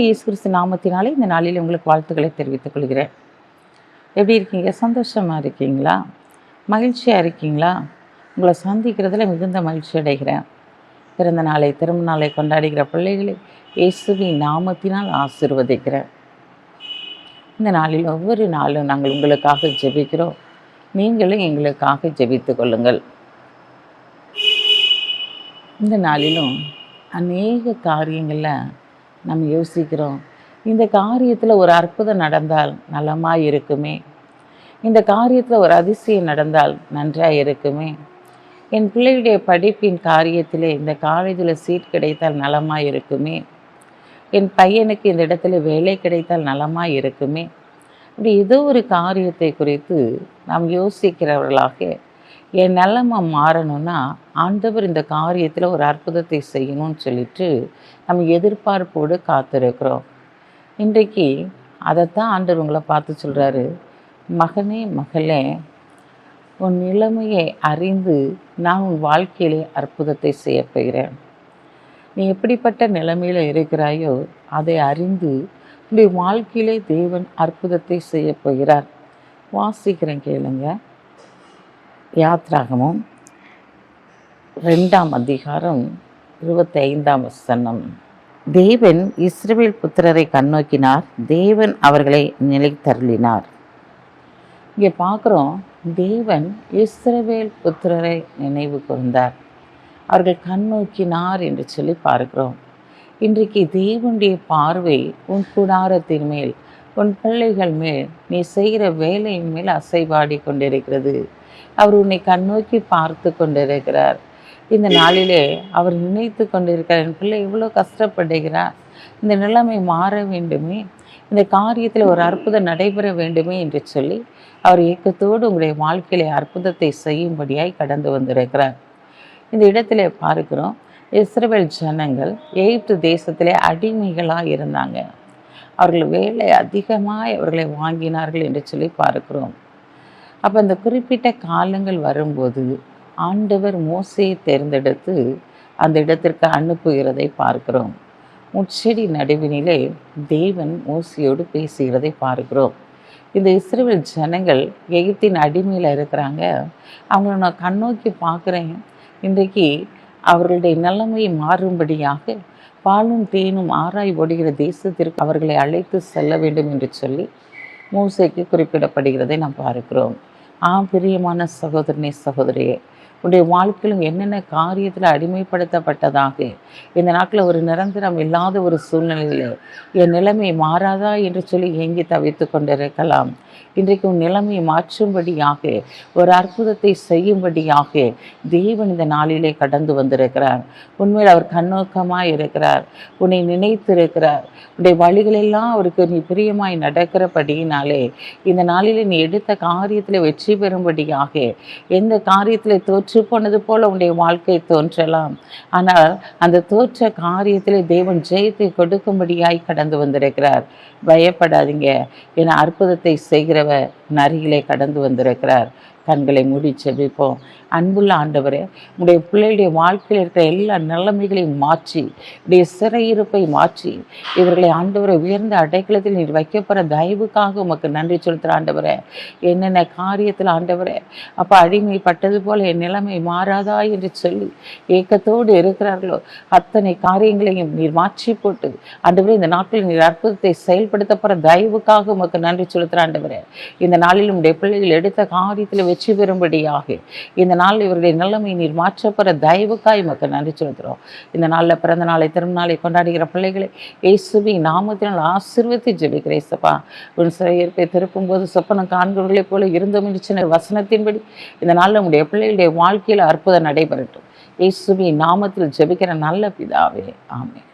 ஆண்டவராய் இயேசு கிறிஸ்து நாமத்தினாலே இந்த நாளில் உங்களுக்கு வாழ்த்துக்களை தெரிவித்துக் கொள்கிறேன். எப்படி இருக்கீங்க? சந்தோஷமாக இருக்கீங்களா? மகிழ்ச்சியாக இருக்கீங்களா? உங்களை சந்திக்கிறதுல மிகுந்த மகிழ்ச்சி அடைகிறேன். பிறந்த நாளை திரும்ப நாளை கொண்டாடுகிற பிள்ளைகளை இயேசுவின் நாமத்தினால் ஆசீர்வதிக்கிறேன். இந்த நாளில் ஒவ்வொரு நாளும் நாங்கள் உங்களுக்காக ஜெபிக்கிறோம். நீங்களும் எங்களுக்காக ஜெபித்து கொள்ளுங்கள். இந்த நாளிலும் அநேக காரியங்களில் நம்ம யோசிக்கிறோம், இந்த காரியத்தில் ஒரு அற்புதம் நடந்தால் நலமாக இருக்குமே, இந்த காரியத்தில் ஒரு அதிசயம் நடந்தால் நன்றாக இருக்குமே, என் பிள்ளையுடைய படிப்பின் காரியத்திலே இந்த காலேஜில் சீட் கிடைத்தால் நலமாக இருக்குமே, என் பையனுக்கு இந்த இடத்துல வேலை கிடைத்தால் நலமாக இருக்குமே, அப்படி ஏதோ ஒரு காரியத்தை குறித்து நாம் யோசிக்கிறவர்களாக என் நிலைமை மாறணும்னா ஆண்டவர் இந்த காரியத்தில் ஒரு அற்புதத்தை செய்யணும்னு சொல்லிட்டு நம்ம எதிர்பார்ப்போடு காத்திருக்கிறோம். இன்றைக்கு அதைத்தான் ஆண்டவர் உங்களை பார்த்து சொல்கிறாரு, மகனே மகளே, உன் நிலைமையை அறிந்து நான் உன் வாழ்க்கையிலே அற்புதத்தை செய்ய போகிறேன். நீ எப்படிப்பட்ட நிலைமையில் இருக்கிறாயோ அதை அறிந்து உன்னுடைய வாழ்க்கையிலே தேவன் அற்புதத்தை செய்ய போகிறார். வாசிக்கிறேன், கேளுங்க. யாத்ராகமம் 2ஆம் அதிகாரம் 25ஆம் வசனம். தேவன் இஸ்ரவேல் புத்திரரை கண்ணோக்கினார், தேவன் அவர்களை நிலைத்தருளினார். இங்கே பார்க்குறோம், தேவன் இஸ்ரவேல் புத்திரரை நினைவு கூர்ந்தார், அவர்கள் கண்ணோக்கினார் என்று சொல்லி பார்க்கிறோம். இன்றைக்கு தேவனுடைய பார்வை உன் கூடாரத்தின் மேல், உன் பிள்ளைகள் மேல், நீ செய்கிற வேலையின் மேல் அசைவாடி கொண்டிருக்கிறது. அவர் உன்னை கண்ணோக்கி பார்த்து கொண்டிருக்கிறார். இந்த நாளிலே அவர் நினைத்து கொண்டிருக்கிறார், என் பிள்ளை இவ்வளோ கஷ்டப்படுகிறார், இந்த நிலைமை மாற வேண்டுமே, இந்த காரியத்தில் ஒரு அற்புதம் நடைபெற வேண்டுமே என்று சொல்லி அவர் ஏக்கத்தோடு உங்களுடைய வாழ்க்கையிலே அற்புதத்தை செய்யும்படியாய் கடந்து வந்திருக்கிறார். இந்த இடத்துல பார்க்கிறோம், இஸ்ரவேல் ஜனங்கள் எகிப்து தேசத்திலே அடிமைகளாக இருந்தாங்க. அவர்கள் வேலை அதிகமாக அவர்களை வாங்கினார்கள் என்று சொல்லி பார்க்கிறோம். அப்போ அந்த குறிப்பிட்ட காலங்கள் வரும்போது ஆண்டவர் மோசேயை தேர்ந்தெடுத்து அந்த இடத்திற்கு அனுப்புகிறதை பார்க்கிறோம். முட்செடி நடுவினிலே தேவன் மோசேயோடு பேசுகிறதை பார்க்கிறோம். இந்த இஸ்ரவேல் ஜனங்கள் எகிப்தின் அடிமையில் இருக்கிறாங்க. அவங்கள நான் கண்ணோக்கி பார்க்குறேன். இன்றைக்கு அவர்களுடைய நிலைமை மாறும்படியாக பாலும் தேனும் ஆராய் ஓடுகிற தேசத்திற்கு அவர்களை அழைத்து செல்ல வேண்டும் என்று சொல்லி மோசேக்கு குறிப்பிடப்படுகிறதை நாம் பார்க்கிறோம். பிரியமான சகோதரனே, சகோதரியே, உடைய வாழ்க்கையிலும் என்னென்ன காரியத்தில் அடிமைப்படுத்தப்பட்டதாக இந்த நாட்டில் ஒரு நிரந்தரம் இல்லாத ஒரு சூழ்நிலையில் என் நிலைமை மாறாதா என்று சொல்லி ஏங்கி தவித்து கொண்டிருக்கலாம். இன்றைக்கு உன் நிலைமையை மாற்றும்படியாக, ஒரு அற்புதத்தை செய்யும்படியாக தேவன் இந்த நாளிலே கடந்து வந்திருக்கிறார். உண்மையில் அவர் கண்ணோக்கமாய் இருக்கிறார், உன்னை நினைத்திருக்கிறார். உன்னுடைய வழிகளெல்லாம் அவருக்கு நீ பிரியமாய் நடக்கிறபடியினாலே இந்த நாளிலே நீ எடுத்த காரியத்தில் வெற்றி பெறும்படியாக, எந்த காரியத்தில் தோற்று போனது போல உன்னுடைய வாழ்க்கை தோன்றலாம், ஆனால் அந்த தோற்ற காரியத்தில் தேவன் ஜெயத்தை கொடுக்கும்படியாய் கடந்து வந்திருக்கிறார். பயப்படாதீங்க, என அற்புதத்தை செய்கிறவர் நரிகளே கடந்து வந்திருக்கிறார். கண்களை மூடி செபிப்போம். அன்புள்ள ஆண்டவரே, உடைய பிள்ளைகளுடைய வாழ்க்கையில் இருக்கிற எல்லா நிலைமைகளையும் மாற்றி, உடைய சிறையிருப்பை மாற்றி, இவர்களை ஆண்டவரை உயர்ந்த அடைக்கலத்தில் நீர் வைக்கப்படுற தயவுக்காக உமக்கு நன்றி செலுத்துகிற ஆண்டவரே. என்னென்ன காரியத்தில் ஆண்டவரே அப்போ அடிமைப்பட்டது போல என் நிலைமை மாறாதா என்று சொல்லி ஏக்கத்தோடு இருக்கிறார்களோ அத்தனை காரியங்களையும் நீர் மாற்றி போட்டு ஆண்டவரே இந்த நாட்டில் நீர் அற்புதத்தை செயல்படுத்தப்படுற தயவுக்காக உமக்கு நன்றி செலுத்துகிற ஆண்டவரே. இந்த நாளில் உடைய பிள்ளைகள் எடுத்த காரியத்தில் வெற்றி பெறும்படியாக இந்த நாள் இவருடைய நிலைமை நீர் மாற்றப்படுற தயவுக்காய் உமக்கு நன்றி செலுத்துகிறோம். இந்த நாளில் பிறந்த நாளை திரும்ப நாளை கொண்டாடுகிற பிள்ளைகளை இயேசுவின் நாமத்தினால் ஆசீர்வதித்து ஜெபிக்கிறேன். சப்பா, உன் சிறையிருப்பை திருப்பும்போது சொப்பனம் காண்கிறவர்களைப் போல இருந்தோம் என்று வசனத்தின்படி இந்த நாளில் உடைய பிள்ளைகளுடைய வாழ்க்கையில் அற்புதம் நடைபெறட்டும். இயேசுவின் நாமத்தில் ஜெபிக்கிற நல்ல பிதாவே, ஆமென்.